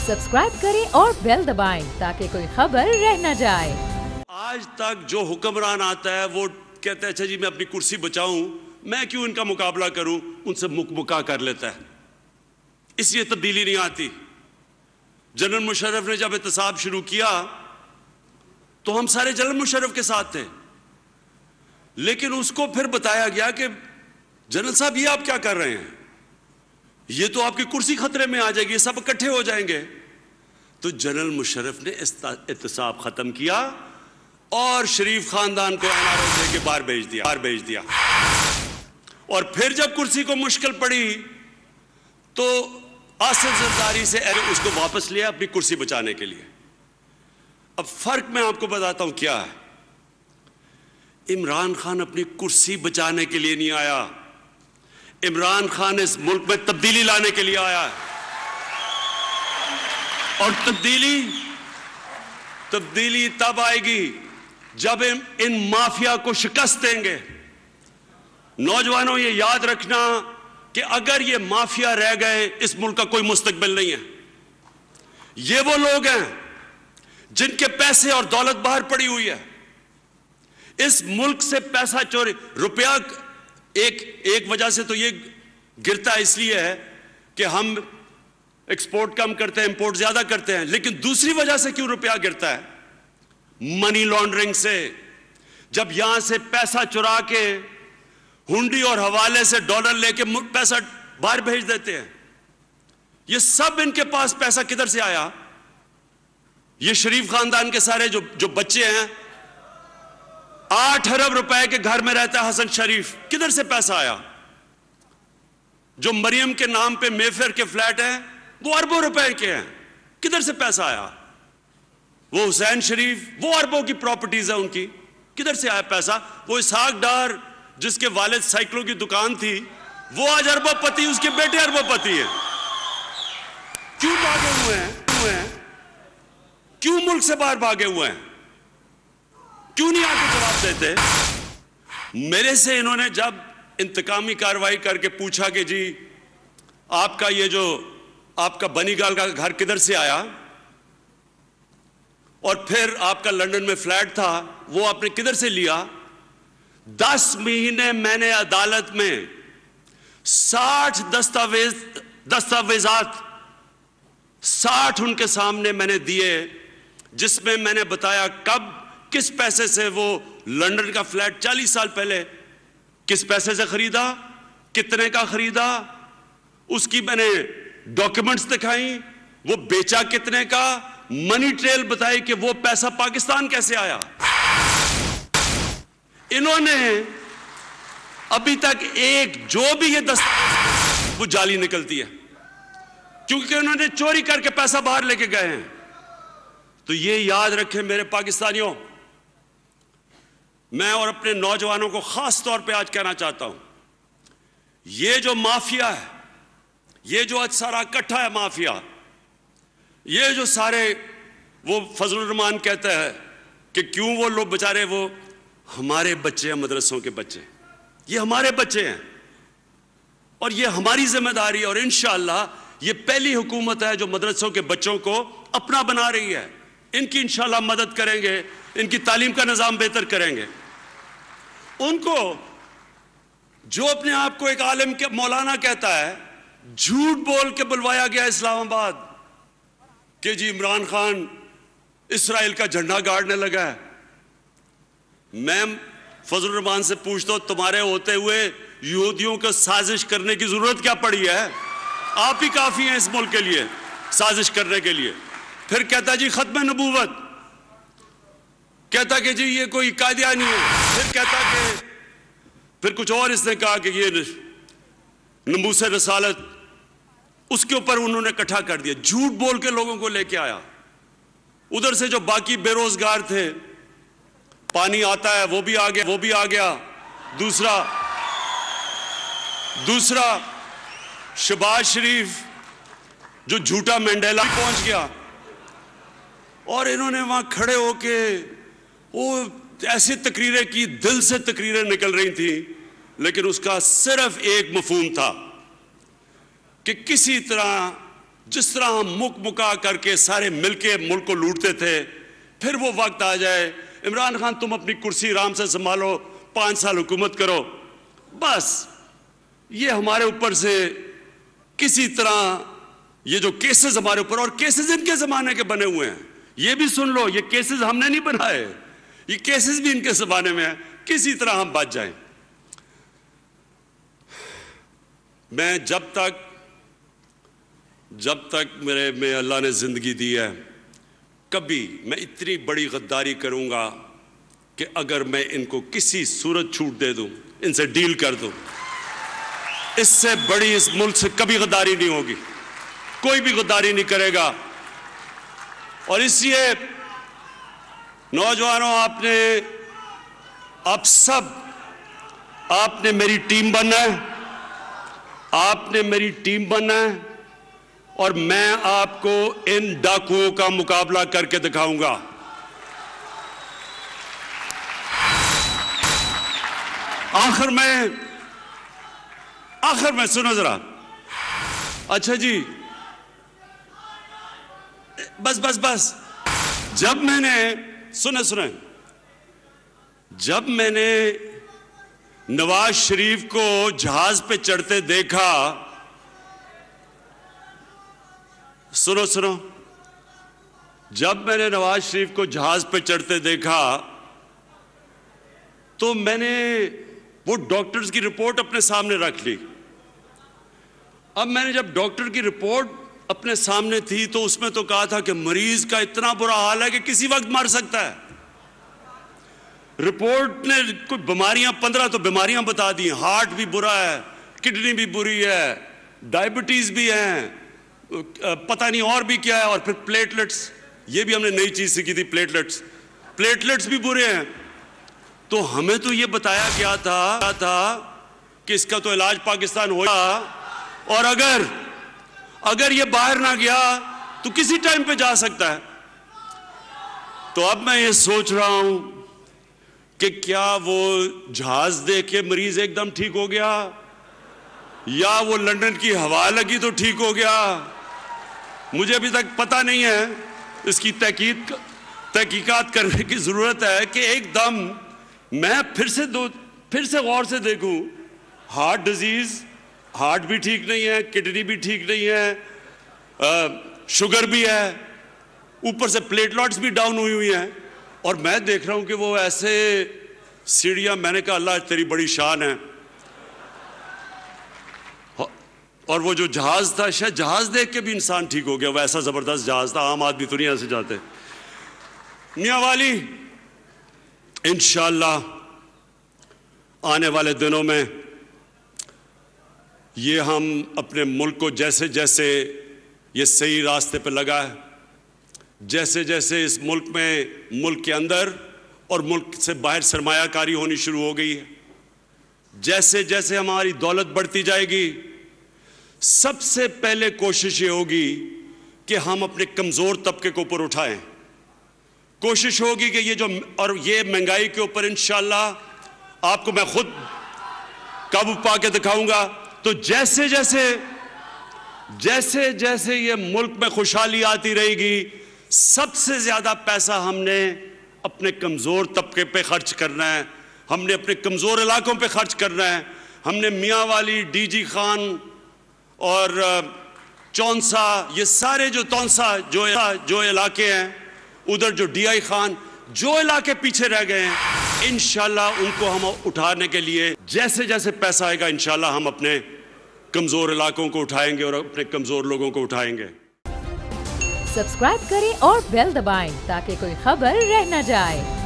Subscribe करें और bell दबाएं ताकि कोई खबर रह न जाए। आज तक जो हुक्मरान आता है वो कहता है अच्छा जी मैं अपनी कुर्सी बचाऊं, मैं क्यों इनका मुकाबला करूं, उनसे मुका कर लेता है, इसलिए तब्दीली नहीं आती। जनरल मुशर्रफ ने जब एहतसाब शुरू किया तो हम सारे जनरल मुशर्रफ के साथ थे, लेकिन उसको फिर बताया गया कि जनरल साहब ये आप क्या कर रहे हैं, ये तो आपकी कुर्सी खतरे में आ जाएगी, सब इकट्ठे हो जाएंगे। तो जनरल मुशर्रफ ने एहतसाब खत्म किया और शरीफ खानदान को एनआरओ दे के बाहर भेज दिया। और फिर जब कुर्सी को मुश्किल पड़ी तो आसिफ जरदारी से उसको वापस लिया अपनी कुर्सी बचाने के लिए। अब फर्क मैं आपको बताता हूं क्या है। इमरान खान अपनी कुर्सी बचाने के लिए नहीं आया, इमरान खान इस मुल्क में तब्दीली लाने के लिए आया है। और तब्दीली तब आएगी जब इन माफिया को शिकस्त देंगे। नौजवानों ये याद रखना कि अगर ये माफिया रह गए इस मुल्क का कोई मुस्तकबिल नहीं है। ये वो लोग हैं जिनके पैसे और दौलत बाहर पड़ी हुई है। इस मुल्क से पैसा चोरी, रुपया एक वजह से तो ये गिरता इसलिए है कि हम एक्सपोर्ट कम करते हैं, इंपोर्ट ज्यादा करते हैं, लेकिन दूसरी वजह से क्यों रुपया गिरता है? मनी लॉन्ड्रिंग से। जब यहां से पैसा चुरा के हुंडी और हवाले से डॉलर लेके पैसा बाहर भेज देते हैं। ये सब इनके पास पैसा किधर से आया? ये शरीफ खानदान के सारे जो बच्चे हैं, 8 अरब रुपए के घर में रहता है हसन शरीफ, किधर से पैसा आया? जो मरियम के नाम पे मेफेयर के फ्लैट हैं वो अरबों रुपए के हैं, किधर से पैसा आया? वो हुसैन शरीफ, वो अरबों की प्रॉपर्टीज है उनकी, किधर से आया पैसा? वो इसहाक डार जिसके वालिद साइकिलों की दुकान थी, वो आज अरबोपति, उसके बेटे अरबोपति हैं। क्यों भागे हुए हैं? क्यों मुल्क से बाहर भागे हुए हैं? क्यों नहीं आके जवाब देते? मेरे से इन्होंने जब इंतकामी कार्रवाई करके पूछा कि जी आपका ये जो आपका बनीगाल का घर किधर से आया, और फिर आपका लंदन में फ्लैट था वो आपने किधर से लिया? 10 महीने मैंने अदालत में 60 दस्तावेजात 60 उनके सामने मैंने दिए, जिसमें मैंने बताया कब किस पैसे से वो लंदन का फ्लैट 40 साल पहले किस पैसे से खरीदा, कितने का खरीदा, उसकी मैंने डॉक्यूमेंट्स दिखाई, वो बेचा कितने का, मनी ट्रेल बताई कि वो पैसा पाकिस्तान कैसे आया। इन्होंने अभी तक एक जो भी ये दस्तावेज वो जाली निकलती है, क्योंकि उन्होंने चोरी करके पैसा बाहर लेके गए हैं। तो ये याद रखें मेरे पाकिस्तानियों, मैं और अपने नौजवानों को खास तौर पे आज कहना चाहता हूं, ये जो माफिया है, ये जो आज सारा इकट्ठा है माफिया, ये जो सारे वो फजलुर रहमान कहते हैं कि क्यों वो लोग बेचारे, वो हमारे बच्चे हैं, मदरसों के बच्चे, ये हमारे बच्चे हैं और ये हमारी जिम्मेदारी है। और इंशाअल्लाह ये पहली हुकूमत है जो मदरसों के बच्चों को अपना बना रही है। इनकी इंशाअल्लाह मदद करेंगे, इनकी तालीम का निज़ाम बेहतर करेंगे। उनको जो अपने आप को एक आलिम के मौलाना कहता है, झूठ बोल के बुलवाया गया इस्लामाबाद कि जी इमरान खान इस्राइल का झंडा गाड़ने लगा है। मैं फजल रहमान से पूछता हूं, तुम्हारे होते हुए यहूदियों को साजिश करने की जरूरत क्या पड़ी है? आप ही काफी हैं इस मुल्क के लिए साजिश करने के लिए। फिर कहता जी खत्म नबूवत, कहता कि जी ये कोई कादियानी है, फिर कहता कि फिर कुछ और इसने कहा कि ये नमूसे रसालत, उसके ऊपर उन्होंने इकट्ठा कर दिया, झूठ बोल के लोगों को लेके आया। उधर से जो बाकी बेरोजगार थे, पानी आता है वो भी आ गया, दूसरा शहबाज शरीफ जो झूठा मंडेला पहुंच गया, और इन्होंने वहां खड़े होके वो ऐसी तकरीरें की, दिल से तकरीरें निकल रही थी, लेकिन उसका सिर्फ एक मफहूम था कि किसी तरह जिस तरह हम मुका करके सारे मिलके मुल्क को लूटते थे, फिर वो वक्त आ जाए इमरान खान तुम अपनी कुर्सी आराम से संभालो, 5 साल हुकूमत करो, बस ये हमारे ऊपर से किसी तरह ये जो केसेस हमारे ऊपर, और केसेस इनके जमाने के बने हुए हैं, ये भी सुन लो, ये केसेस हमने नहीं बनाए, ये केसेस भी इनके जमाने में है, किसी तरह हम बच जाएं। मैं जब तक मेरे में अल्लाह ने जिंदगी दी है, कभी मैं इतनी बड़ी गद्दारी करूंगा कि अगर मैं इनको किसी सूरत छूट दे दूं, इनसे डील कर दूं, इससे बड़ी इस मुल्क से कभी गद्दारी नहीं होगी, कोई भी गद्दारी नहीं करेगा। और इसलिए नौजवानों, आप सब आपने मेरी टीम बनना है, आपने मेरी टीम बनना है, और मैं आपको इन डाकुओं का मुकाबला करके दिखाऊंगा। आखिर में सुनो जरा, अच्छा जी, बस जब मैंने सुने जब मैंने नवाज शरीफ को जहाज पे चढ़ते देखा, सुनो जब मैंने नवाज शरीफ को जहाज पे चढ़ते देखा तो मैंने वो डॉक्टर्स की रिपोर्ट अपने सामने रख ली। अब मैंने जब डॉक्टर की रिपोर्ट अपने सामने थी तो उसमें तो कहा था कि मरीज का इतना बुरा हाल है कि किसी वक्त मर सकता है। रिपोर्ट ने कुछ बीमारियां 15 तो बीमारियां बता दी, हार्ट भी बुरा है, किडनी भी बुरी है, डायबिटीज भी है, पता नहीं और भी क्या है, और फिर प्लेटलेट्स, ये भी हमने नई चीज सीखी थी, प्लेटलेट्स भी बुरे हैं। तो हमें तो ये बताया गया था कि इसका तो इलाज पाकिस्तान होगा, और अगर ये बाहर ना गया तो किसी टाइम पे जा सकता है। तो अब मैं ये सोच रहा हूं कि क्या वो जहाज देख के मरीज एकदम ठीक हो गया, या वो लंदन की हवा लगी तो ठीक हो गया, मुझे अभी तक पता नहीं है। इसकी तहकीकात करने की जरूरत है कि एकदम मैं फिर से गौर से देखूं। हार्ट डिजीज, हार्ट भी ठीक नहीं है, किडनी भी ठीक नहीं है, शुगर भी है, ऊपर से प्लेटलेट्स भी डाउन हुई हैं, और मैं देख रहा हूं कि वो ऐसे सीढ़ियां, मैंने कहा अल्लाह तेरी बड़ी शान है। और वो जो जहाज था, शायद जहाज देख के भी इंसान ठीक हो गया, वो ऐसा जबरदस्त जहाज था, आम आदमी तो नहीं ऐसे जाते। मियां वाली, इंशाअल्लाह आने वाले दिनों में ये हम अपने मुल्क को जैसे जैसे ये सही रास्ते पे लगा है, जैसे जैसे इस मुल्क में, मुल्क के अंदर और मुल्क से बाहर सरमायाकारी होनी शुरू हो गई है, जैसे जैसे हमारी दौलत बढ़ती जाएगी, सबसे पहले कोशिश ये होगी कि हम अपने कमज़ोर तबके को ऊपर उठाएं। कोशिश होगी कि ये महंगाई के ऊपर इंशाअल्लाह आपको मैं खुद काबू पा के दिखाऊंगा। तो जैसे जैसे ये मुल्क में खुशहाली आती रहेगी, सबसे ज़्यादा पैसा हमने अपने कमज़ोर तबके पे खर्च करना है, हमने अपने कमज़ोर इलाकों पे खर्च करना है। हमने मियाँ वाली, डीजी खान और चौंसा, ये सारे जो तौंसा जो इलाके हैं, उधर जो डीआई खान, जो इलाके पीछे रह गए हैं, इंशाल्लाह उनको हम उठाने के लिए जैसे जैसे पैसा आएगा इंशाल्लाह हम अपने कमज़ोर इलाकों को उठाएंगे और अपने कमज़ोर लोगों को उठाएंगे। सब्सक्राइब करें और बेल दबाएं ताकि कोई खबर रह न जाए।